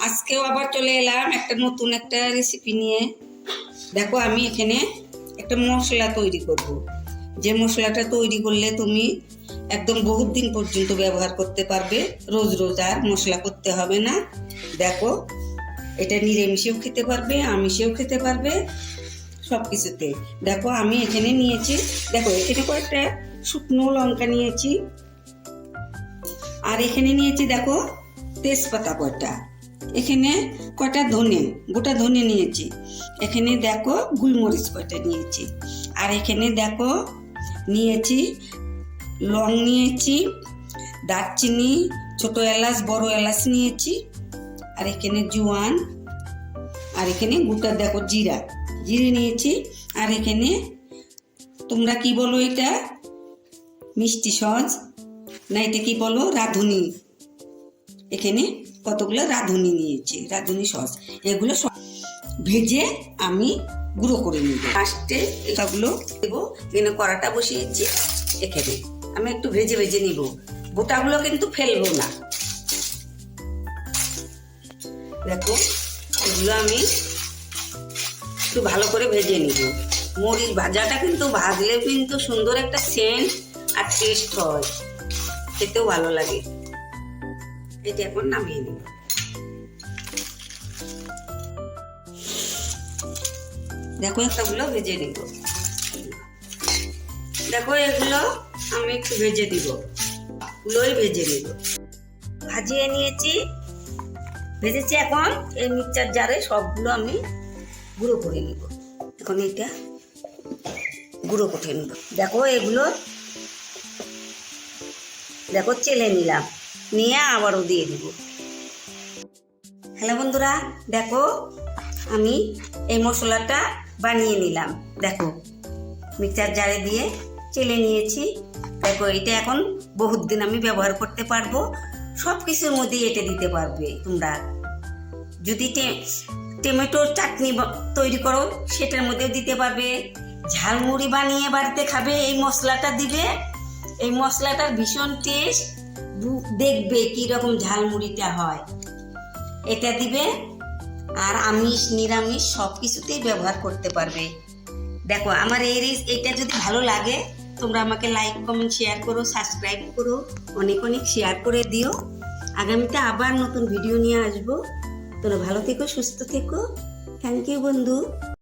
আজকেও আবার চলে এলাম একটা নতুন একটা রেসিপি নিয়ে। দেখো আমি এখানে একটা মশলা তৈরি করব, যে মশলাটা তৈরি করলে তুমি একদম বহুত দিন পর্যন্ত ব্যবহার করতে পারবে, রোজ রোজ আর মশলা করতে হবে না। দেখো এটা নিরামিষেও খেতে পারবে, আমিষেও খেতে পারবে, সব কিছুতে। দেখো আমি এখানে নিয়েছি, দেখো এখানে কয়েকটা শুকনো লঙ্কা নিয়েছি, আর এখানে নিয়েছি দেখো তেজপাতা কয়টা, এখানে কয়টা ধনে, গোটা ধনে নিয়েছি, এখানে দেখো গোলমরিচ কয়টা নিয়েছি, আর এখানে দেখো নিয়েছি লং নিয়েছি, দারচিনি, ছোট এলাচ, বড় এলাচ নিয়েছি, আর এখানে জোয়ান, আর এখানে গোটা দেখো জিরা, জিরে নিয়েছি, আর এখানে তোমরা কি বলো এটা মিষ্টি সস না এটা কি বলো রাঁধুনি, এখানে কতগুলো রাঁধুনি নিয়েছি, রাঁধুনি সস। এগুলো সব ভেজে আমি গুঁড়ো করে নিব। লাস্টে এগুলো দেবো, এখানে কড়াটা বসিয়েছি, এখানে আমি একটু ভেজে ভেজে নিব, গোটাগুলো কিন্তু ফেলবো না। দেখো এগুলো আমি একটু ভালো করে ভেজে নিব। মরিচ ভাজাটা কিন্তু ভাজলে কিন্তু সুন্দর একটা সেন্ট আর টেস্ট হয়, খেতেও ভালো লাগে। এটা এখন নামিয়ে নিব। দেখো একটাগুলো ভেজে নিব, দেখো এগুলো আমি একটু ভেজে দিব, গুলোই ভেজে নিব। ভাজিয়ে নিয়েছি, ভেজেছি, এখন এই মিক্সচার জারে সবগুলো আমি গুঁড়ো করে নিব। এখন এটা গুঁড়ো করে নিব। দেখো এগুলো দেখো চেলে নিলাম, নিয়ে আবারও দিয়ে দিব। হ্যালো বন্ধুরা, দেখো আমি এই মশলাটা বানিয়ে নিলাম, দেখো মিক্সচার জারে দিয়ে চেলে নিয়েছি। দেখো এটা এখন বহুত দিন আমি ব্যবহার করতে পারবো, সব কিছুর মধ্যে এটা দিতে পারবে তোমরা। যদি টমেটোর চাটনি তৈরি করো সেটার মধ্যেও দিতে পারবে, ঝালমুড়ি বানিয়ে বাড়িতে খাবে, এই মশলাটা দিবে, এই মশলাটার ভীষণ টেস্ট, দেখবে কীরকম ঝালমুড়িটা হয়, এটা দিবে। আর আমিষ নিরামিষ সব কিছুতেই ব্যবহার করতে পারবে। দেখো আমার এইটা যদি ভালো লাগে তোমরা আমাকে লাইক কমেন্ট শেয়ার করো, সাবস্ক্রাইব করো, অনেক অনেক শেয়ার করে দিও। আগামীতে আবার নতুন ভিডিও নিয়ে আসবো। তোমরা ভালো থেকো, সুস্থ থেকো। থ্যাংক ইউ বন্ধু।